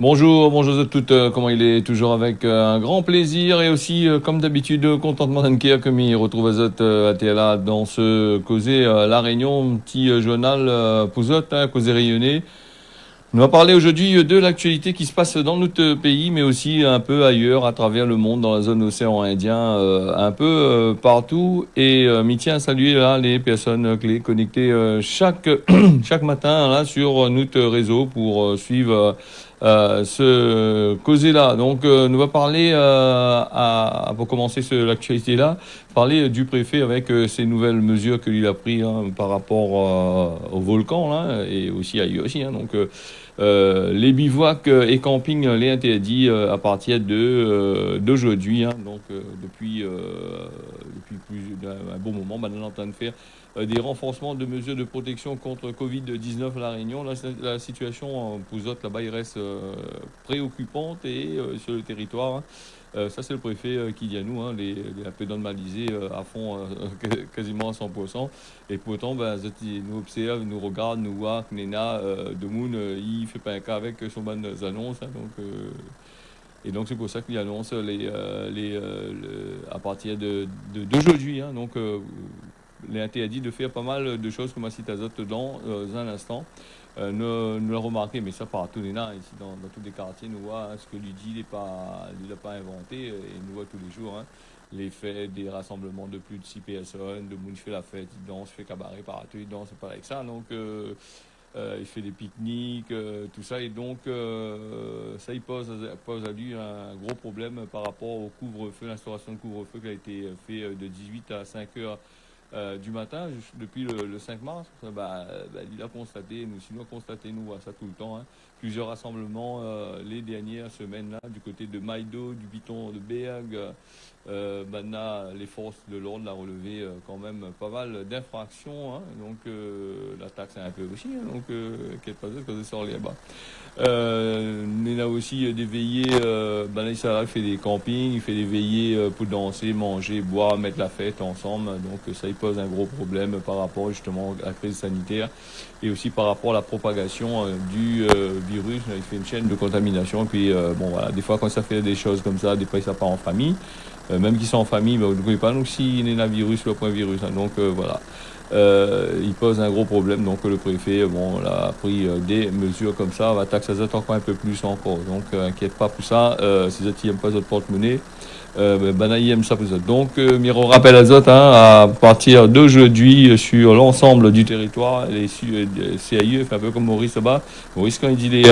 Bonjour, bonjour à toutes, comment il est toujours avec un grand plaisir et aussi comme d'habitude contentement d'enquête que m'y retrouve à TLA dans ce causé La Réunion, un petit journal Pouzotte, causé rayonné. On va parler aujourd'hui de l'actualité qui se passe dans notre pays, mais aussi un peu ailleurs, à travers le monde, dans la zone océan Indien, un peu partout. Et m'y tient à saluer là les personnes clés connectées chaque matin là sur notre réseau pour suivre ce causer-là. Donc, nous va parler, pour commencer l'actualité là, parler du préfet avec ces nouvelles mesures que lui a pris par rapport au volcan là, et aussi ailleurs aussi. Donc, les bivouacs et campings les interdits à partir d'aujourd'hui. Donc depuis un bon moment, maintenant on est en train de faire des renforcements de mesures de protection contre Covid-19 à La Réunion. La situation en Pouzotte là-bas il reste préoccupante et sur le territoire. Ça, c'est le préfet qui dit à nous, un peu normalisés à fond, quasiment à 100%. Et pourtant, ils nous observent, nous regardent, nous voient, Nena, de Moon, il fait pas un cas avec son bonnes annonces. Et donc, c'est pour ça qu'il annonce à partir d'aujourd'hui. Les interdits de faire pas mal de choses comme un site azote dans un instant. Nous l'avons remarqué, mais ça partout, Nena, ici dans tous les quartiers, nous voit ce que lui dit, il l'a pas inventé, et nous voit tous les jours. Les fêtes, des rassemblements de plus de 6 personnes, de monde fait la fête, il danse, il fait cabaret partout, il danse, c'est pas avec ça. Donc, il fait des pique-niques, tout ça, et donc, ça, il pose à lui un gros problème par rapport au couvre-feu, l'instauration de couvre-feu qui a été fait de 18 à 5 heures du matin, depuis le 5 mars. Il a constaté, nous constaté, nous voit ça tout le temps, plusieurs rassemblements les dernières semaines là, du côté de Maïdo, du Piton de Berg. Maintenant, les forces de l'ordre ont relevé quand même pas mal d'infractions. Donc, la taxe est un peu aussi. Donc, qu'est-ce que ça sort là-bas. Il a aussi des veillées. Il fait des campings, il fait des veillées pour danser, manger, boire, mettre la fête ensemble. Donc, ça, il pose un gros problème par rapport justement à la crise sanitaire et aussi par rapport à la propagation du virus. Il fait une chaîne de contamination. Et puis, des fois, quand ça fait des choses comme ça, des fois, ça part en famille. Même qu'ils sont en famille, vous ne pouvez pas, donc s'il est un virus ou un point virus. Donc voilà. Il pose un gros problème. Donc le préfet a pris des mesures comme ça, va taxer ça encore un peu plus encore. Donc inquiète pas pour ça. Si vous n'aiment pas votre porte-monnaie, il aime ça pour ça. Donc Miro rappelle à Zot à partir d'aujourd'hui sur l'ensemble du territoire, les CAI, fait un peu comme Maurice là-bas. Maurice quand il dit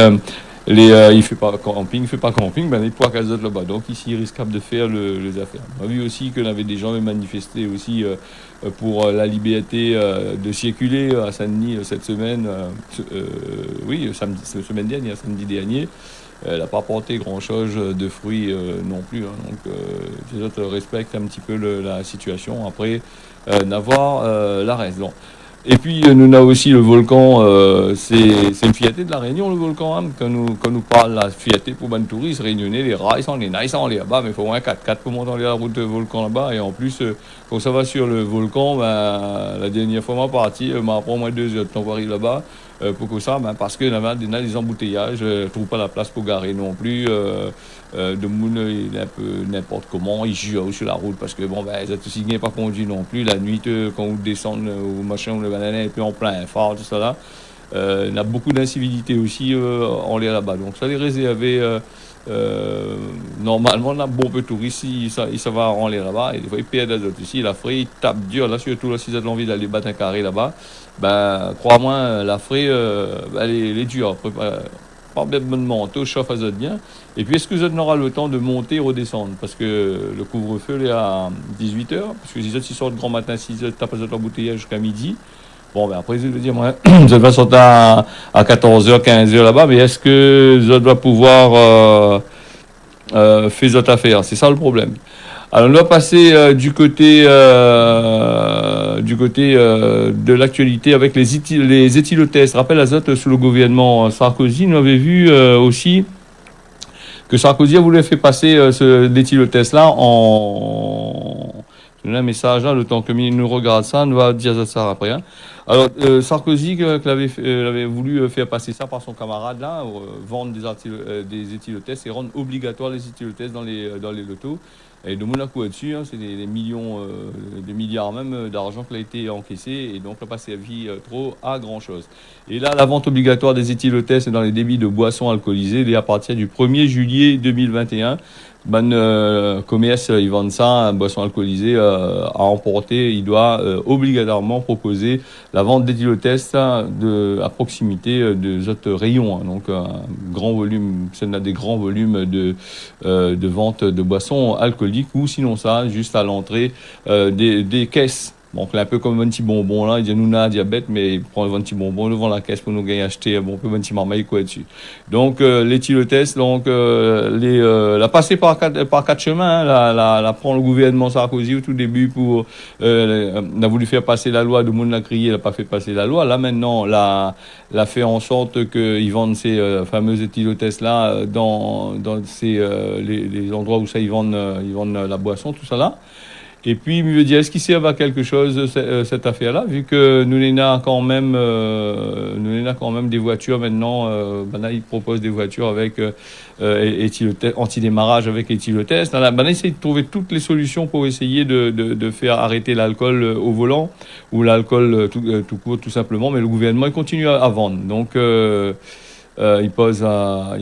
il fait pas camping, il pourra qu'à là-bas. Donc ici, il risque de faire les affaires. On a vu aussi qu'on avait des gens manifestés aussi pour la liberté de circuler à Saint-Denis cette semaine. Semaine dernière, samedi dernier. Elle n'a pas apporté grand-chose de fruits non plus. Donc les autres respectent un petit peu la situation. Après, n'avoir la raison. Et puis, nous avons aussi le volcan, c'est une fierté de la Réunion, le volcan, quand nous parle la fierté pour les touristes réunionnais, les rails sont les nice là-bas, mais il faut un 4x4 pour monter la route de volcan là-bas. Et en plus, quand ça va sur le volcan, la dernière fois, moi, parti, m'a pris au moins 2 heures de temps pour arriver là-bas. Pourquoi ça? Parce que là des embouteillages, je ne trouve pas la place pour garer non plus. De monde il est un peu n'importe comment, il joue sur la route parce que ils ont aussi pas conduit non plus. La nuit, quand vous descendez au machin, le banana est plus en plein phare, tout ça là. Il y a beaucoup d'incivilité aussi en l'air là-bas. Donc ça les réserver. Normalement, on a bon peu de touristes, ça va en l'air là-bas. Et des fois, ils perdent les autres ici. La fraie, ils tapent dur. Là, surtout là, si vous avez envie d'aller battre un carré là-bas, crois-moi, la fraie, elle est dure. Pas bien de manteau, chauffe à bien. Et puis, est-ce que vous aurez le temps de monter et redescendre? Parce que le couvre-feu est à 18h. Parce que si vous sortent grand matin, 6h, tapent à embouteillage jusqu'à midi. Après, je veux dire, vous allez sortir à 14h, 15h là-bas. Mais est-ce que vous allez pouvoir faire votre affaire? C'est ça le problème. Alors, on va passer du côté de l'actualité avec les éthylotests. Rappel azote sous le gouvernement Sarkozy. Nous avons vu aussi que Sarkozy a voulu faire passer l'éthylotest là donner un message là, le temps que nous regarde ça, nous va dire ça après. Hein. Alors, Sarkozy, avait voulu faire passer ça par son camarade là, vendre des éthylotests et rendre obligatoire les éthylotests dans les lotos. Et de Monaco dessus, hein, c'est des millions, des milliards même d'argent qui a été encaissé et donc n'a pas servi trop à grand chose. Et là, la vente obligatoire des éthylotests dans les débits de boissons alcoolisées, dès à partir du 1er juillet 2021. Commerce, ils vendent ça, boisson alcoolisée à emporter. Il doit obligatoirement proposer la vente d'éthylotest à proximité des autres rayons. Hein. Donc, un grand volume, ça a des grands volumes de vente de boissons alcooliques ou sinon ça, juste à l'entrée des caisses. Donc, là, un peu comme un petit bonbon, là, il dit, nous, on a un diabète, mais il prend un petit bonbon devant la caisse pour nous gagner acheter un petit marmaille, quoi, dessus. Donc, l'éthylotest, donc, la passer par quatre chemins, hein, la prend le gouvernement Sarkozy au tout début pour, on a voulu faire passer la loi, tout le monde l'a crié, il n'a pas fait passer la loi. Là, maintenant, l'a fait en sorte qu'ils vendent ces fameux éthylotests-là dans les endroits où ça, ils vendent la boisson, tout ça là. Et puis, il me dit, est-ce qu'il sert à quelque chose, cette affaire-là, vu que nous n'avons quand même des voitures maintenant, là, ils proposent des voitures avec anti-démarrage avec éthylotest. Là, ils essayent de trouver toutes les solutions pour essayer de faire arrêter l'alcool au volant, ou l'alcool tout court, tout simplement, mais le gouvernement, il continue à vendre. Donc, il pose un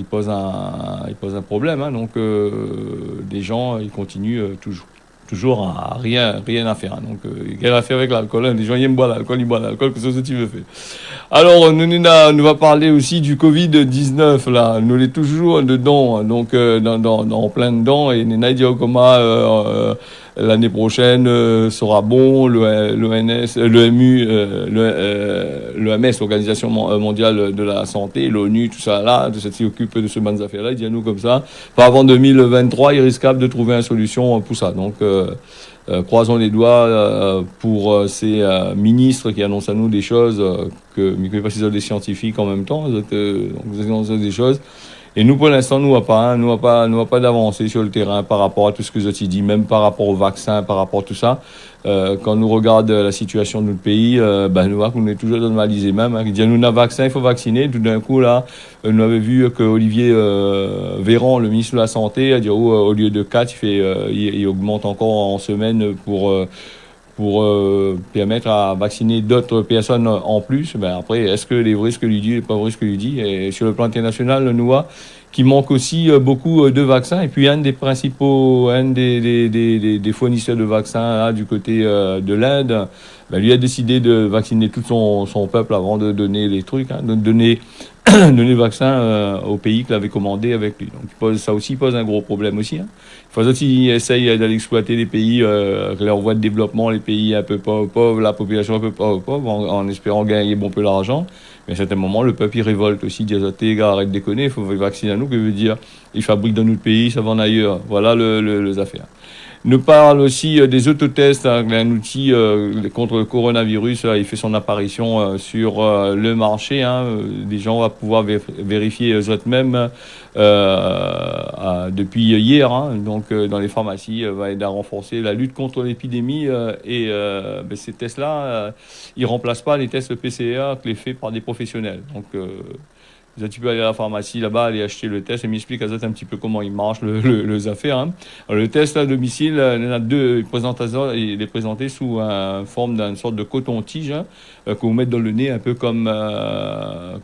problème, hein, donc les gens, ils continuent toujours à rien à faire. Donc, quelle affaire avec l'alcool, hein. Les gens ils aiment boire l'alcool, que c'est ce que tu veux faire. Alors, nous va parler aussi du Covid-19, là. Nous l'est toujours dedans, hein. Donc, en plein dedans, et Nena dit comment l'année prochaine sera bon, l'ONS, l'EMU, l'OMS, l'Organisation mondiale de la santé, l'ONU, tout ça là, tout ça qui occupe de ce bonnes affaires-là, il dit à nous comme ça. Pas avant 2023, il est risquable de trouver une solution pour ça. Donc, croisons les doigts pour ces ministres qui annoncent à nous des choses que pas si des scientifiques en même temps, vous annoncez des choses. Et nous, pour l'instant, nous n'avons pas d'avancée sur le terrain par rapport à tout ce que j'ai dit, même par rapport au vaccin, par rapport à tout ça. Quand nous regarde la situation de notre pays, nous voyons qu'on est toujours normalisé même. Hein. Il dit, nous, on a vaccin, il faut vacciner. Tout d'un coup, là, nous avons vu que Olivier Véran, le ministre de la Santé, a dit, au lieu de 4, il augmente encore en semaine pour permettre à vacciner d'autres personnes en plus. Ben après, est-ce que les vrais ce que lui dit, et pas vrai ce que lui dit? Et sur le plan international, nous voit qu'il manque aussi beaucoup de vaccins. Et puis un des fournisseurs de vaccins là, du côté de l'Inde, ben, lui a décidé de vacciner tout son peuple avant de donner les trucs, hein, de donner le vaccin au pays qu'il avait commandé avec lui. Donc ça aussi pose un gros problème aussi. Hein. Il faut aussi essayer d'aller exploiter les pays, leur voie de développement, les pays un peu pauvres, la population un peu pauvre, en espérant gagner bon peu d'argent. Mais à un certain moment, le peuple, il révolte aussi, dit, les gars, arrête de déconner, il faut vacciner à nous, que veut dire, ils fabriquent dans notre pays, ça vend ailleurs. Voilà les affaires. Nous parle aussi des autotests, hein, un outil contre le coronavirus. Il fait son apparition sur le marché. Hein. Les gens vont pouvoir vérifier eux-mêmes depuis hier. Hein. Donc, dans les pharmacies, va aider à renforcer la lutte contre l'épidémie. Ces tests-là, ils remplacent pas les tests PCR que les faits par des professionnels. Donc, tu peux aller à la pharmacie là-bas, aller acheter le test et m'explique un petit peu comment il marche, les affaires. Hein. Alors, le test à domicile, il y en a deux présentations, il est présenté sous forme d'une sorte de coton-tige hein, que vous mettez dans le nez, un peu comme le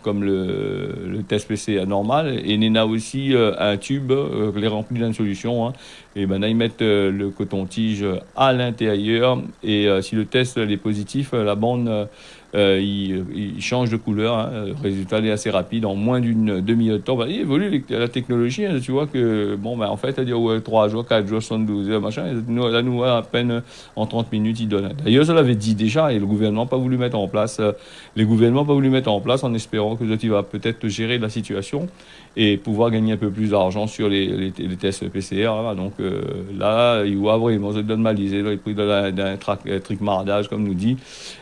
test PCR normal. Et il y en a aussi un tube qui est rempli d'une solution. Hein. Et là, ils mettent le coton-tige à l'intérieur. Et si le test est positif, la bande il change de couleur. Hein. Le résultat est assez rapide, en moins d'une demi-heure de temps. Il évolue la technologie. Hein. Tu vois que, en fait, elle dit 3 jours, 4 jours, 72 heures, machin. Là, nous, à peine en 30 minutes, il donne. D'ailleurs, ça l'avait dit déjà, et le gouvernement n'a pas voulu mettre en place. Les gouvernements n'ont pas voulu mettre en place en espérant que tu vas peut-être gérer la situation et pouvoir gagner un peu plus d'argent sur les tests PCR. Là. Donc là, il va vraiment se normaliser. Il pris d'un trick mardage, comme nous dit.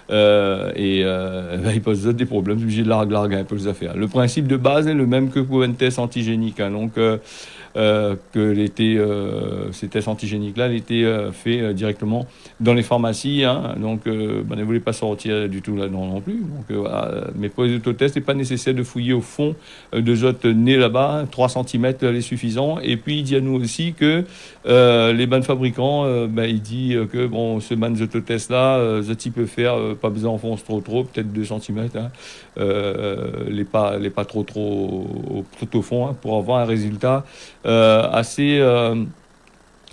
Il pose des problèmes, obligé de larguer un peu les affaires. Le principe de base est le même que pour un test antigénique. Hein. Donc, ces tests antigéniques-là étaient faits directement dans les pharmacies. Hein, donc, ne voulait pas sortir du tout là-dedans non plus. Donc, voilà. Mais pour les autotests, il n'est pas nécessaire de fouiller au fond de votre nez là-bas. 3 cm est suffisant. Et puis, il dit à nous aussi que les bandes fabricants, il dit que bon, ce ban autotest-là, il peut faire, pas besoin d'enfoncer trop, peut-être 2 cm. Hein, les pas trop au fond, hein, pour avoir un résultat assez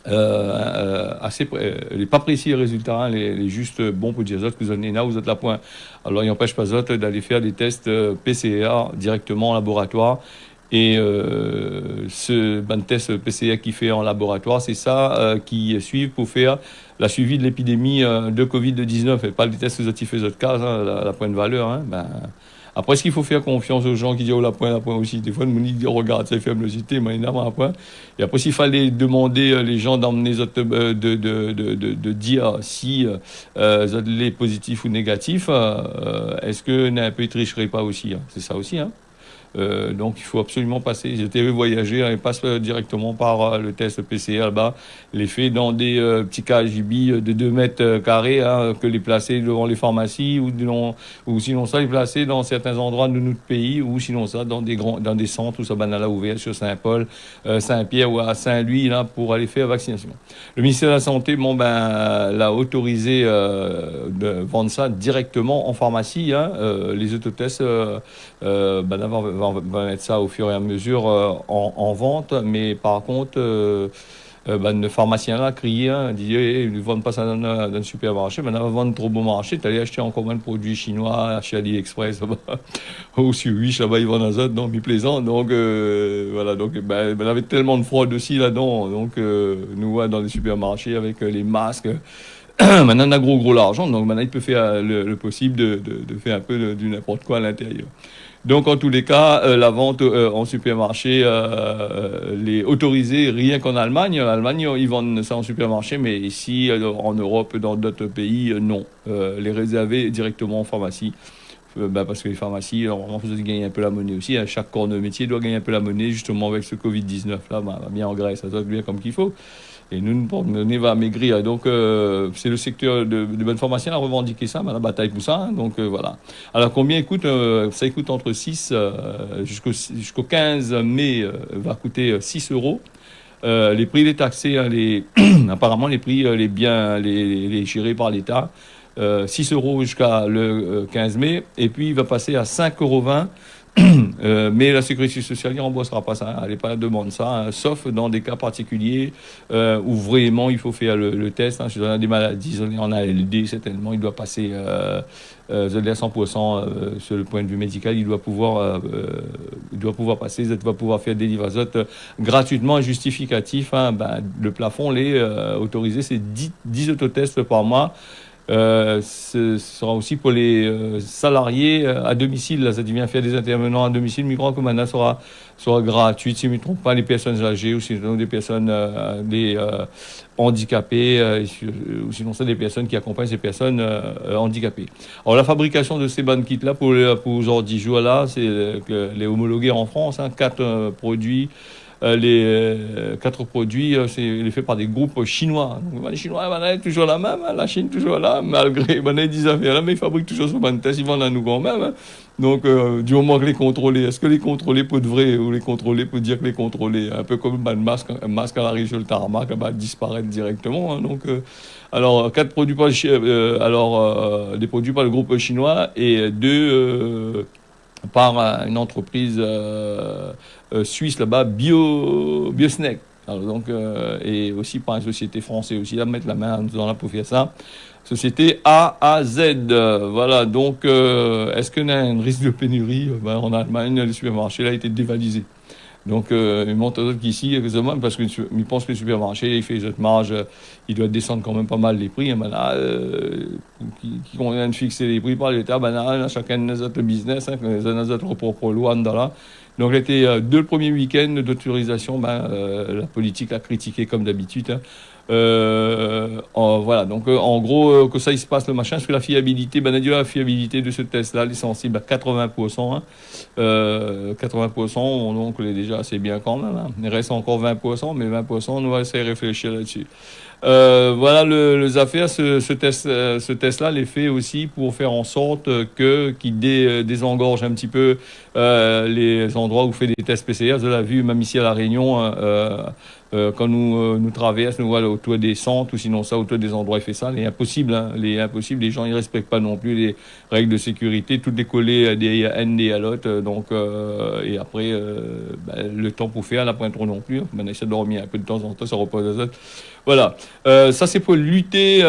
les pas précis les résultats, hein, les juste bons pour dire que vous avez là, vous êtes là point. Alors il n'empêche pas autres d'aller faire des tests PCR directement en laboratoire. Et ce test PCR qui fait en laboratoire, c'est ça qui suivent pour faire la suivi de l'épidémie de Covid-19 et pas les tests que fait autres cas, hein, la point de valeur. Hein, après, est-ce qu'il faut faire confiance aux gens qui disent la point aussi? Des fois, nous dit regarde, c'est faiblosité, mais énormément après. Et après, s'il fallait demander les gens d'emmener de dire si les positifs ou négatifs, est-ce que n'a un peu tricherait pas aussi? Hein, c'est ça aussi, hein. Donc il faut absolument passer. J'étais voyager, et passe directement par le test PCR là-bas, les fait dans des petits KGB de 2 mètres carrés, hein, que les placer devant les pharmacies ou sinon ça les placer dans certains endroits de notre pays ou sinon ça dans des centres où ça là ouvert sur Saint-Paul, Saint-Pierre ou à Saint-Louis là pour aller faire vaccination. Le ministère de la Santé l'a autorisé de vendre ça directement en pharmacie, hein, les autotests va mettre ça au fur et à mesure en vente, mais par contre, le pharmacien là criait, hein, dit ils ne vendent pas ça dans le supermarché, maintenant on va vendre trop bon marché, tu allais acheter encore moins de produits chinois chez AliExpress ou sur Wish, là-bas ils vendent un autre, donc ils plaisant, donc voilà, donc on avait tellement de fraude aussi là-dedans, donc nous dans les supermarchés avec les masques. Maintenant on a gros l'argent, donc maintenant il peut faire le possible de faire un peu du n'importe quoi à l'intérieur. Donc, en tous les cas, la vente en supermarché les autorisée rien qu'en Allemagne. En Allemagne, ils vendent ça en supermarché, mais ici, en Europe, dans d'autres pays, non. Les réserver directement en pharmacie. Parce que les pharmacies, normalement, vous gagner un peu la monnaie aussi. Hein. Chaque corps de métier doit gagner un peu la monnaie, justement, avec ce Covid-19 là, bien en Grèce, ça doit bien comme qu'il faut. Et nous, on va maigrir. Donc, c'est le secteur de bonne formation à revendiquer ça, la bataille pour ça. Hein. Donc, voilà. Alors, combien coûte ça coûte entre 6 jusqu'au 15 mai, va coûter 6 euros. Les prix des taxés, hein, apparemment, les prix, les gérés par l'État, 6 euros jusqu'à le 15 mai. Et puis, il va passer à 5,20 €. Mais la sécurité sociale ne remboursera pas ça, elle n'est pas demande ça, hein, sauf dans des cas particuliers où vraiment il faut faire le test. Hein, si on a des maladies, on a ALD, certainement, il doit passer à 100% sur le point de vue médical, il doit pouvoir passer, il doit pouvoir faire des livraisons gratuitement et justificatifs. Hein, le plafond autorisé, c'est 10 autotests par mois. Ce sera aussi pour les salariés à domicile. Là, ça devient faire des intervenants à domicile. Migrants comme maintenant sera gratuite, si je ne me trompe pas, les personnes âgées ou sinon des personnes handicapées, ou sinon c'est des personnes qui accompagnent ces personnes handicapées. Alors la fabrication de ces bandes kits là pour aujourd'hui jours là, c'est les homologués en France, hein, 4 produits. Les 4 produits, c'est fait par des groupes chinois. Donc, les Chinois, est toujours la même, hein, la Chine toujours là, malgré les 10 affaires là, mais ils fabriquent toujours ce bon test, ils vendent à nous quand même. Hein. Donc, du moment que les contrôler, est-ce que les contrôler pour de vrai ou les contrôler pour dire que les contrôler, un peu comme un masque à l'arrivée sur le tarmac, disparaître directement. Hein. Donc, alors, 4 produits des produits par le groupe chinois et 2 par une entreprise suisse là-bas, Biosnec. Alors donc, et aussi par une société française aussi, là, mettre la main dans la pour faire ça. Société A à Z. Voilà, donc, est-ce qu'on a un risque de pénurie? En Allemagne, le supermarché là, a été dévalisé. Donc, il monte qu'ici, parce qu'il pense que le supermarché, il fait cette marge, il doit descendre quand même pas mal les prix. Hein, là, qui convient de fixer les prix par l'État, là, chacun de notre business, hein, notre propre loi, là. Donc, c'était 2 premiers week-ends d'autorisation, la politique a critiqué comme d'habitude. Hein. Voilà, donc en gros, que ça il se passe le machin, parce que la fiabilité, ben, la fiabilité de ce test-là, elle est sensible à 80%. 80%, donc il est déjà assez bien quand même. Hein. Il reste encore 20%, mais 20%, on va essayer de réfléchir là-dessus. Voilà les affaires, ce test-là, les fait aussi pour faire en sorte qu'il désengorge un petit peu les endroits où on fait des tests PCR. Je l'ai vu même ici à La Réunion, quand nous traversons, nous voilà autour des centres ou sinon ça autour des endroits, il fait ça. C'est impossible, hein, les gens ils respectent pas non plus les règles de sécurité, toutes les collées des N des allotes, donc et après le temps pour faire la pointe non plus. On essaie de dormir un peu de temps en temps, ça repose à ça. Voilà. Ça, c'est pour lutter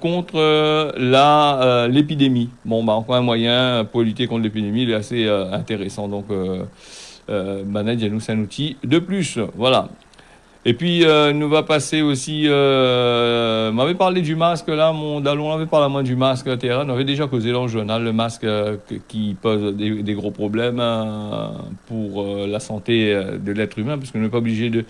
contre l'épidémie. Bon, bah, encore un moyen pour lutter contre l'épidémie, il est assez intéressant. Donc, Maned Yanou, c'est un outil de plus. Voilà. Et puis, nous va passer aussi. M'avait parlé du masque, là, mon Dallon avait parlé à moi du masque à terre. On avait déjà causé dans le journal le masque qui pose des gros problèmes pour la santé de l'être humain, parce qu'on n'est pas obligé de.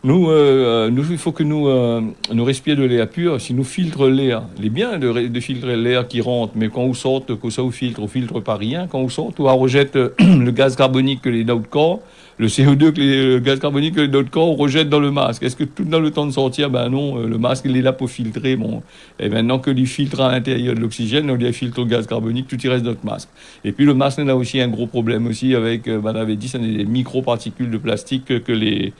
Il faut que nous respirions de l'air pur. Si nous filtrons l'air, il est bien de filtrer l'air qui rentre, mais quand on sort, que ça vous filtre, on filtre pas rien. Quand on sort, on rejette le gaz carbonique que les d'autres corps, le CO2 le gaz carbonique que les d'autres corps, on rejette dans le masque. Est-ce que tout dans le temps de sortir? Ben non, le masque, il est là pour filtrer. Bon, et maintenant que lui filtre à l'intérieur de l'oxygène, on lui filtre le gaz carbonique, tout y reste dans notre masque. Et puis le masque, on a aussi un gros problème aussi avec, on avait dit, c'est des microparticules de plastique que les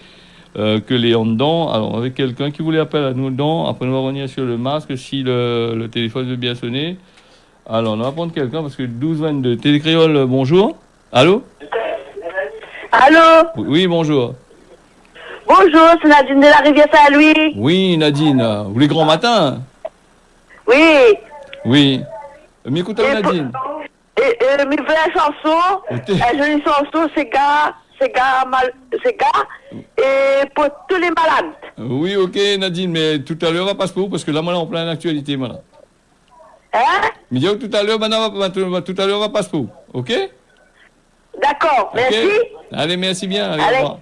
en dedans. Alors, avec quelqu'un qui voulait appeler à nous dedans, après on va revenir sur le masque, si le téléphone veut bien sonner. Alors, on va prendre quelqu'un, parce que 12-22. Télécréole, bonjour. Allô? Allô? Oui, bonjour. Bonjour, c'est Nadine de la Rivière Saint-Louis. Oui, Nadine. Vous voulez grand matin? Oui. Oui. M'écoutez, Nadine. Mais la chanson, la jolie chanson, c'est gars, et pour tous les malades. Oui, ok, Nadine, mais tout à l'heure, on va passer pour vous, parce que là, moi, on est en pleine actualité, voilà. Hein? Mais tout à l'heure, maintenant, tout à l'heure, on va passer pour vous, ok? D'accord, okay. Merci. Allez, merci bien. Allez, au revoir.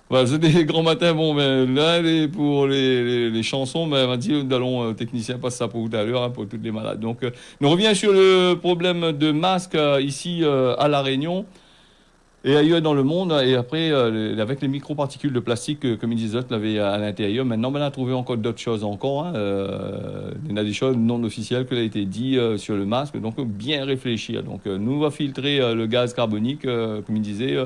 Voilà, c'était les grands matins. Bon, ben là, pour les chansons, ben, on va dire, Dallon, technicien, passe ça pour tout à l'heure, hein, pour toutes les malades. Donc, nous reviens sur le problème de masque ici à La Réunion et ailleurs dans le monde. Et après, avec les microparticules de plastique, comme ils disaient, l'avait à l'intérieur. Maintenant, ben, on a trouvé encore d'autres choses encore. Hein, il y a des choses non officielles qui ont été dites sur le masque. Donc, bien réfléchir. Donc, nous, on va filtrer le gaz carbonique, comme ils disaient.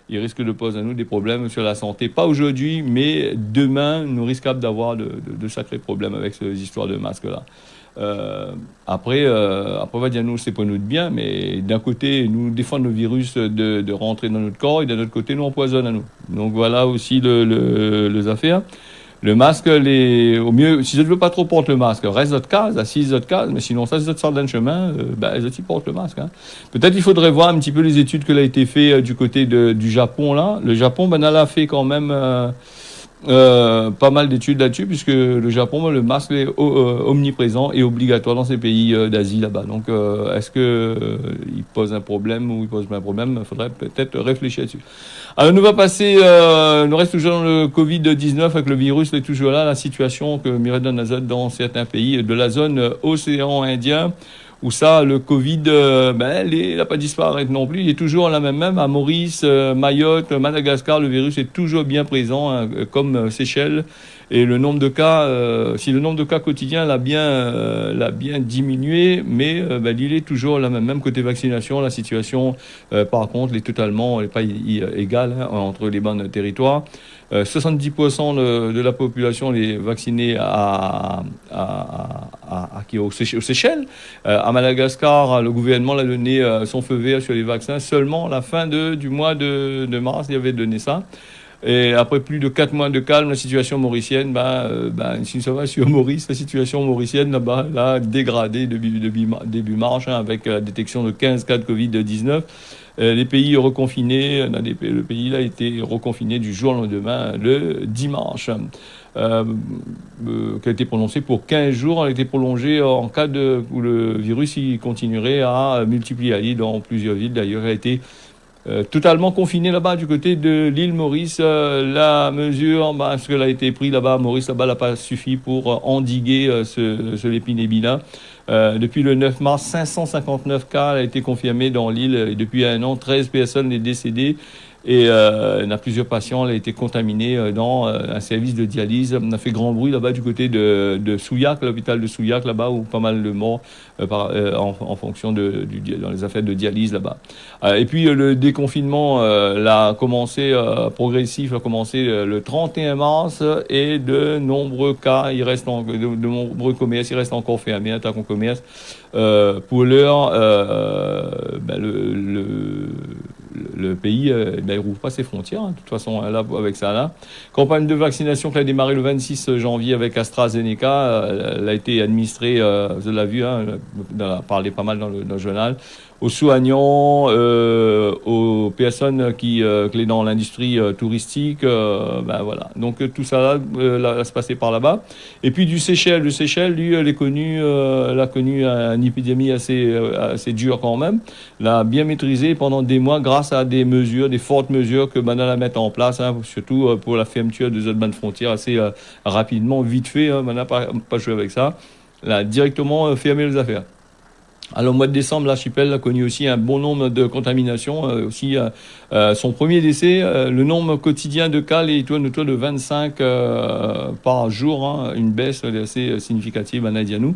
Il risque de poser à nous des problèmes sur la santé. Pas aujourd'hui, mais demain, nous risquons d'avoir de sacrés problèmes avec ces histoires de masques-là. Après, on va dire, nous, c'est pour nous de bien, mais d'un côté, nous défendons le virus de rentrer dans notre corps, et d'un autre côté, nous empoisonne à nous. Donc voilà aussi les affaires. Le masque, au mieux, si je ne veux pas trop porter le masque, reste votre case, assise votre case, mais sinon, ça, si vous sortez d'un chemin, les autres, ils portent le masque. Hein. Peut-être il faudrait voir un petit peu les études qui ont été faites du côté du Japon, là. Le Japon, elle a fait quand même pas mal d'études là-dessus, puisque le Japon, le masque est omniprésent et obligatoire dans ces pays d'Asie, là-bas. Donc, est-ce qu'il pose un problème ou il pose pas un problème? Il faudrait peut-être réfléchir là-dessus. Alors, nous va passer, nous reste toujours dans le Covid-19 avec le virus, est toujours là, la situation que Myriam Nazad dans certains pays de la zone océan Indien, où ça, le Covid, il n'a pas disparu non plus. Il est toujours là même à Maurice, Mayotte, Madagascar, le virus est toujours bien présent, hein, comme Seychelles. Et le nombre de cas, si le nombre de cas quotidiens l'a bien diminué, mais il est toujours là même côté vaccination. La situation, par contre, est pas égale hein, entre les bandes de territoires. 70% de la population est vaccinée aux Seychelles. À Madagascar, le gouvernement a donné son feu vert sur les vaccins seulement à la fin du mois de mars. Il avait donné ça. Et après plus de 4 mois de calme, la situation mauricienne, si ça va sur Maurice, la situation mauricienne là-bas, a dégradé début mars, hein, avec la détection de 15 cas de Covid-19. Les pays reconfinés, le pays là a été reconfiné du jour au lendemain, le dimanche, qui a été prononcé pour 15 jours, a été prolongé en cas où le virus il continuerait à multiplier dans plusieurs villes. D'ailleurs, a été totalement confiné là-bas du côté de l'île Maurice. La mesure, ce qu'elle a été prise là-bas, Maurice là-bas n'a pas suffi pour endiguer l'épidémie-là. Depuis le 9 mars, 559 cas ont été confirmés dans l'île. Et depuis un an, 13 personnes sont décédées. Et on a plusieurs patients qui ont été contaminés dans un service de dialyse. On a fait grand bruit là-bas du côté de Souillac, l'hôpital de Souillac là-bas, où pas mal de morts en fonction dans les affaires de dialyse là-bas. Et puis le déconfinement l'a commencé progressif, a commencé le 31 mars et de nombreux cas, de nombreux commerces, il reste encore fermés, attaques en commerce. Pour l'heure, le pays ne rouvre pas ses frontières, de toute façon, là, avec ça. Là. Campagne de vaccination qui a démarré le 26 janvier avec AstraZeneca, elle a été administrée, vous l'avez vu, on a parlé pas mal dans le journal, aux soignants, aux personnes qui sont dans l'industrie touristique, voilà. Donc tout ça là, se passait par là-bas. Et puis du Seychelles, le Seychelles, lui, elle a connu une épidémie assez dure quand même. L'a bien maîtrisé pendant des mois grâce à des fortes mesures que Mana a mettre en place, surtout pour la fermeture des autres frontières assez rapidement, vite fait. Mana n'a pas joué avec ça. Là, directement fermé les affaires. Alors, au mois de décembre, l'archipel a connu aussi un bon nombre de contaminations. Son premier décès, le nombre quotidien de cas est autour de 25 par jour, une baisse assez significative à Nadianou.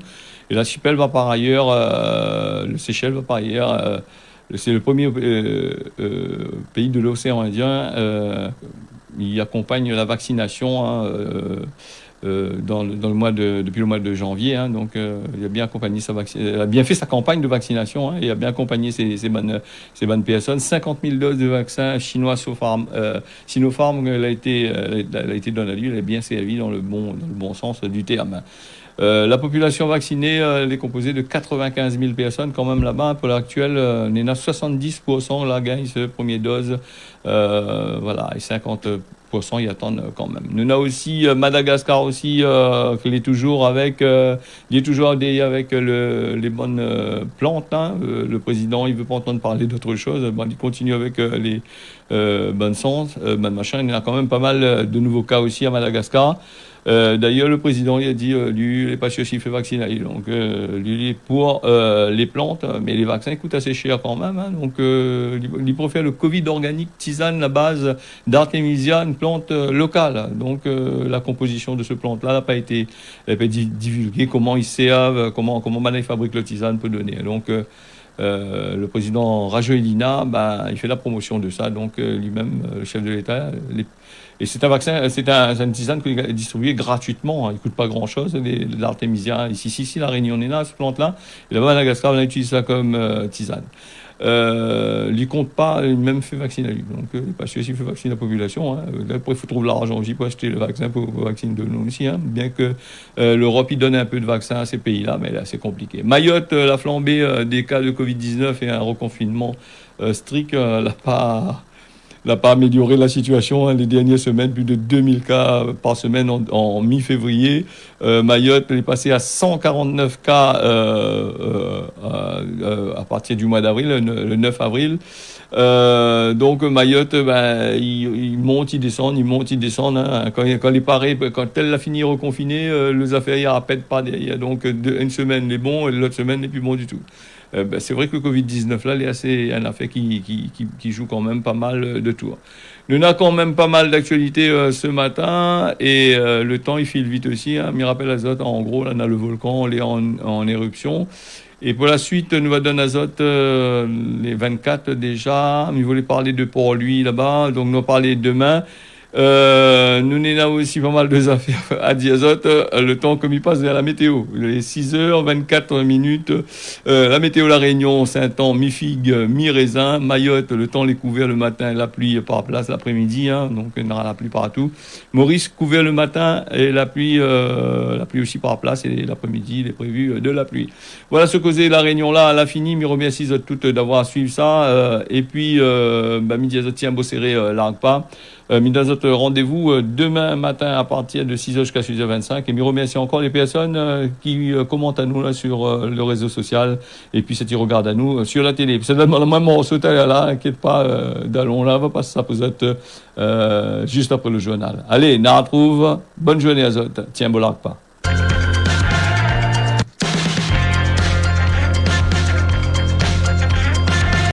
Et l'archipel va par ailleurs, le Seychelles va par ailleurs, c'est le premier pays de l'océan Indien. Il accompagne la vaccination depuis le mois de janvier, donc il a bien accompagné il a bien fait sa campagne de vaccination, et il a bien accompagné ces bonnes personnes. 50 000 doses de vaccins chinois Sinopharm, elle a été donnée à lui, elle a bien servi dans le bon sens du terme. La population vaccinée elle est composée de 95 000 personnes quand même là-bas. Pour l'actuel, on est à 70% là gagne ce premier dose, et 50% y attendent quand même. Nous avons aussi Madagascar aussi, qui est toujours avec les bonnes plantes. Le président, il veut pas entendre parler d'autre chose. Il continue avec les bonnes sens, Il y a quand même pas mal de nouveaux cas aussi à Madagascar. D'ailleurs, le président il a dit lui, il n'est pas sûr s'il fait vacciner. Donc, lui, pour les plantes, mais les vaccins coûtent assez cher quand même. Donc, il préfère le Covid organique tisane, la base d'Artemisia, une plante locale. Donc, la composition de ce plante-là n'a pas été divulguée. Comment ils servent, comment il fabrique le tisane peut donner. Donc, le président Rajoelina, il fait la promotion de ça. Donc, lui-même, le chef de l'État, et c'est un vaccin, c'est une tisane qui est distribuée gratuitement. Il ne coûte pas grand-chose. L'Artemisia, ici, la Réunion, on est là, ce plante-là. Et là-bas, à Madagascar, on utilise ça comme tisane. Il compte pas, il même fait vacciner lui. Donc, il n'est pas sûr s'il fait vacciner la population. Là, il faut trouver l'argent aussi pour acheter le vaccin pour vacciner de nous aussi. Bien que l'Europe, il donne un peu de vaccins à ces pays-là, mais là, c'est compliqué. Mayotte, la flambée des cas de Covid-19 et un reconfinement strict, n'a pas amélioré la situation. Les dernières semaines, plus de 2000 cas par semaine en mi-février. Mayotte est passé à 149 cas à partir du mois d'avril, le 9 avril. Donc Mayotte, il monte, il descend. Quand elle a fini reconfinée, les affaires y rappellent pas derrière. Donc une semaine les bons et l'autre semaine les plus bons du tout. C'est vrai que le Covid-19 là, c'est un affaire qui joue quand même pas mal de tours. Nous avons quand même pas mal d'actualités ce matin, et le temps il file vite aussi. Mirapel Azote, en gros, là on a le volcan, on est en éruption. Et pour la suite, nous va donner Azote les 24 déjà. Il voulait parler de Port-Louis là-bas, donc nous allons parler demain. Nous avons aussi pas mal de affaires à Diazote, le temps comme il passe vers la météo. Les 6h24. La météo, la Réunion, Saint-Anne, mi-figue, mi-raisin. Mayotte, le temps les couvert le matin, la pluie par place l'après-midi, donc il y aura la pluie partout. Maurice, couvert le matin et la pluie aussi par place, et l'après-midi, il est prévu de la pluie. Voilà ce que c'est la Réunion là, à la fini. Je remercie toutes d'avoir suivi ça. Et puis, Diazote, tiens, beau serré, largue pas. Midazot, rendez-vous demain matin à partir de 6h jusqu'à 6h25. Et je remercie encore les personnes qui commentent à nous là sur le réseau social et puis qui regardent à nous sur la télé. C'est le même morceau là, inquiète pas, d'allons là, va passer ça peut être juste après le journal. Allez, on retrouve. Bonne journée à Zot. Tiens, Bolak pas.